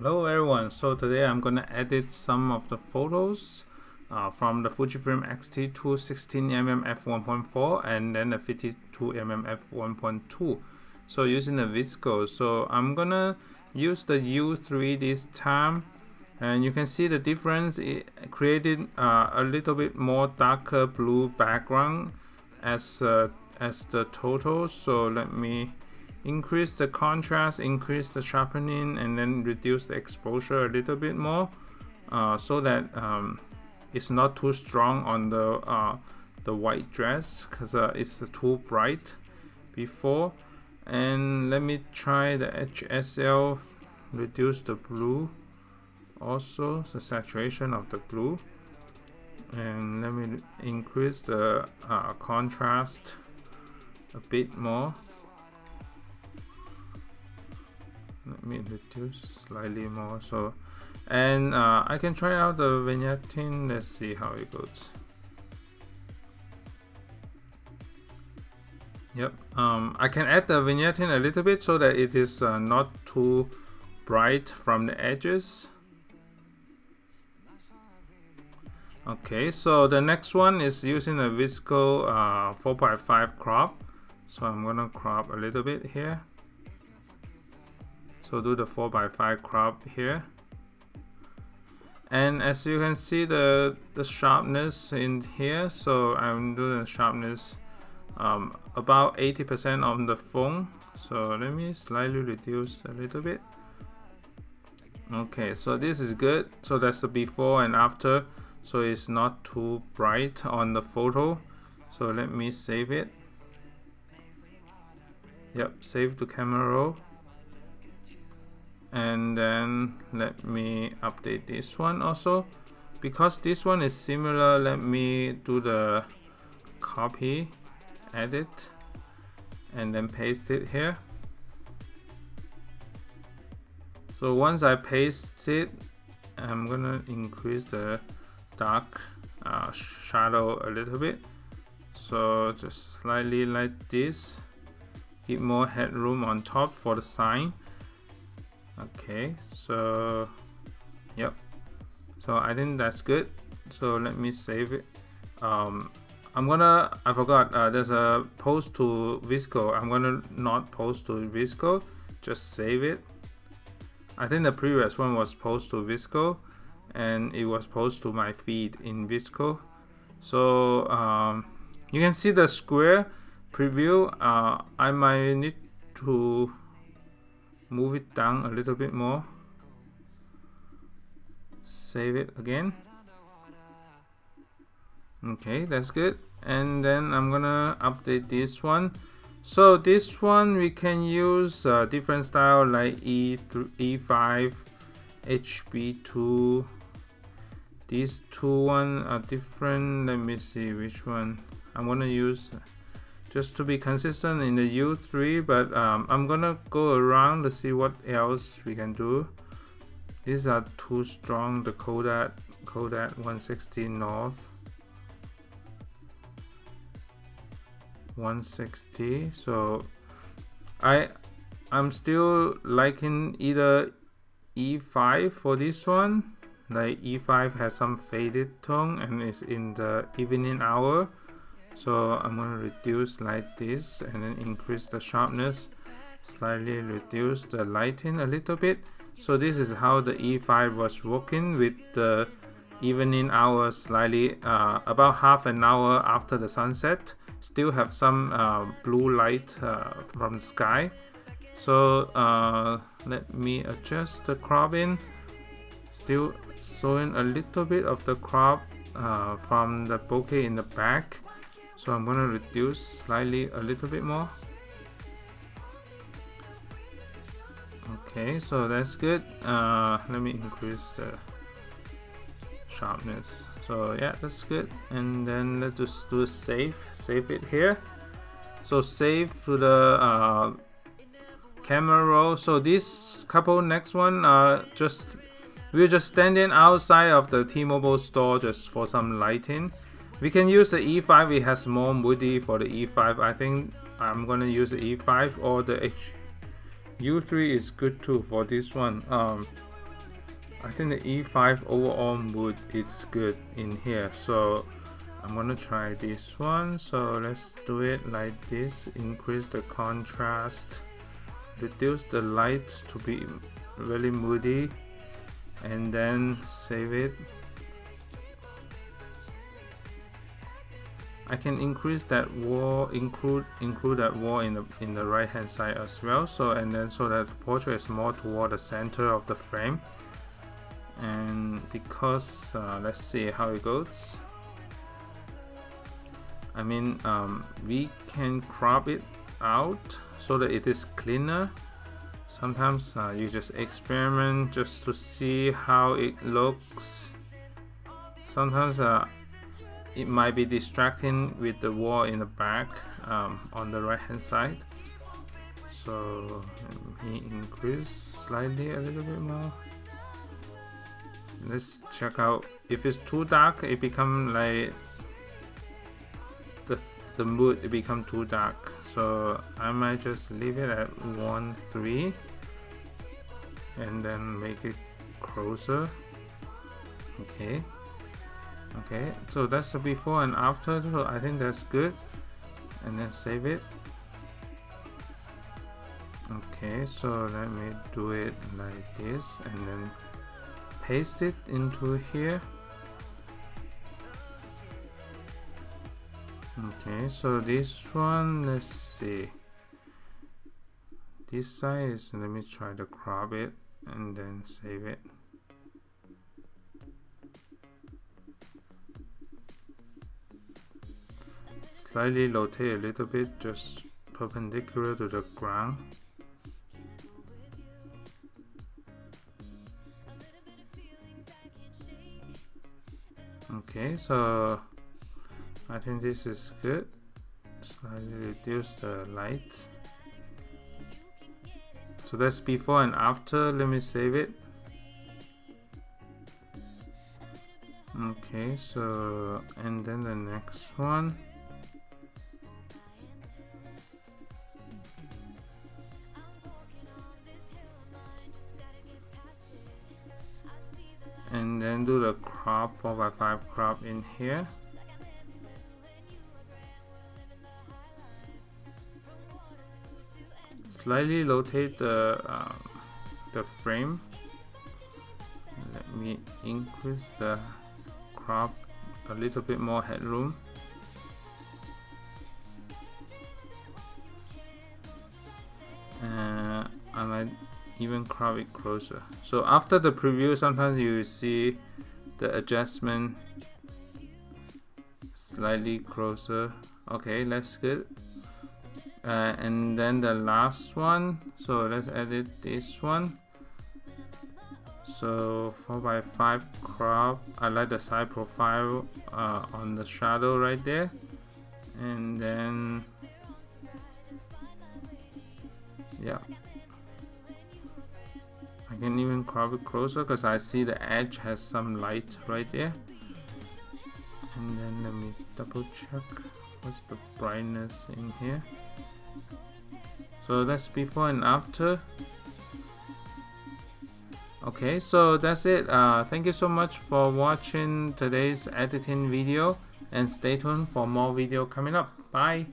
Hello everyone, so today I'm gonna edit some of the photos from the Fujifilm X-T2 16mm F1.4 and then the 52mm F1.2. So using the VSCO, so I'm gonna use the U3 this time, and you can see the difference. It created a little bit more darker blue background as the total. So let me increase the contrast, increase the sharpening, and then reduce the exposure a little bit more, so that it's not too strong on the white dress, because it's too bright before. And let me try the HSL, reduce the blue, also the saturation of the blue, and let me increase the contrast a bit more. Let me reduce slightly more. So, and I can try out the vignetting. Let's see how it goes. Yep, I can add the vignetting a little bit so that it is not too bright from the edges. Okay, so the next one is using a VSCO 4x5 crop. So I'm gonna crop a little bit here. So do the 4x5 crop here, and as you can see the sharpness in here, so I'm doing the sharpness about 80% on the phone. So let me slightly reduce a little bit. Okay, so this is good. So that's the before and after, so it's not too bright on the photo. So let me save it. Yep, save to camera roll. And then let me update this one also, because this one is similar. Let me do the copy, edit, and then paste it here. So once I paste it, I'm gonna increase the dark shadow a little bit, so just slightly like this, give more headroom on top for the sign. Okay, so yep, so I think that's good. So let me save it. I forgot, there's a post to VSCO. I'm gonna not post to VSCO, just save it. I think the previous one was post to VSCO and it was post to my feed in VSCO. So you can see the square preview. I might need to move it down a little bit more. Save it again. Okay, that's good. And then I'm gonna update this one. So this one we can use different style like E5, HB2. These two one are different. Let me see which one I'm gonna use, just to be consistent in the U3, but I'm gonna go around to see what else we can do. These are too strong, the Kodak 160 North 160. So I'm still liking either E5 for this one. Like E5 has some faded tone and is in the evening hour. So I'm going to reduce like this and then increase the sharpness, slightly reduce the lighting a little bit. So this is how the E5 was working with the evening hour, slightly about half an hour after the sunset. Still have some blue light from the sky. So let me adjust the cropping. Still showing a little bit of the crop from the bokeh in the back. So I'm gonna reduce slightly a little bit more. Okay, so that's good. Let me increase the sharpness. So yeah, that's good. And then let's just do save it here. So save to the camera roll. So this couple next one we're just standing outside of the T-Mobile store just for some lighting. We can use the E5, it has more moody for the E5. I think I'm gonna use the E5, or the U3 is good too for this one. I think the E5 overall mood is good in here, so I'm gonna try this one. So let's do it like this. Increase the contrast, reduce the light to be really moody, and then save it. I can increase that wall, include that wall in the right hand side as well. So and then so that the portrait is more toward the center of the frame. And because let's see how it goes. I mean, we can crop it out so that it is cleaner. Sometimes you just experiment just to see how it looks. Sometimes it might be distracting with the wall in the back on the right hand side. So let me increase slightly a little bit more. Let's check out. If it's too dark, it become like the mood, it become too dark. So I might just leave it at 1.3 and then make it closer. Okay. Okay, so that's the before and after, so I think that's good. And then save it. Okay, so let me do it like this and then paste it into here. Okay, so this one, let's see. This side is, let me try to crop it and then save it. Slightly rotate a little bit, just perpendicular to the ground. Okay, so I think this is good. Slightly reduce the light. So that's before and after. Let me save it. Okay, so and then the next one. And then do the crop 4x5 crop in here. Slightly rotate the frame. Let me increase the crop a little bit more headroom. I might even crop it closer. So after the preview, sometimes you see the adjustment slightly closer. Okay, that's good. And then the last one, so let's edit this one. So 4x5 crop. I like the side profile on the shadow right there. And then yeah, I can even crop it closer because I see the edge has some light right there. And then let me double check what's the brightness in here. So that's before and after. Okay, so that's it. Thank you so much for watching today's editing video, and stay tuned for more video coming up. Bye.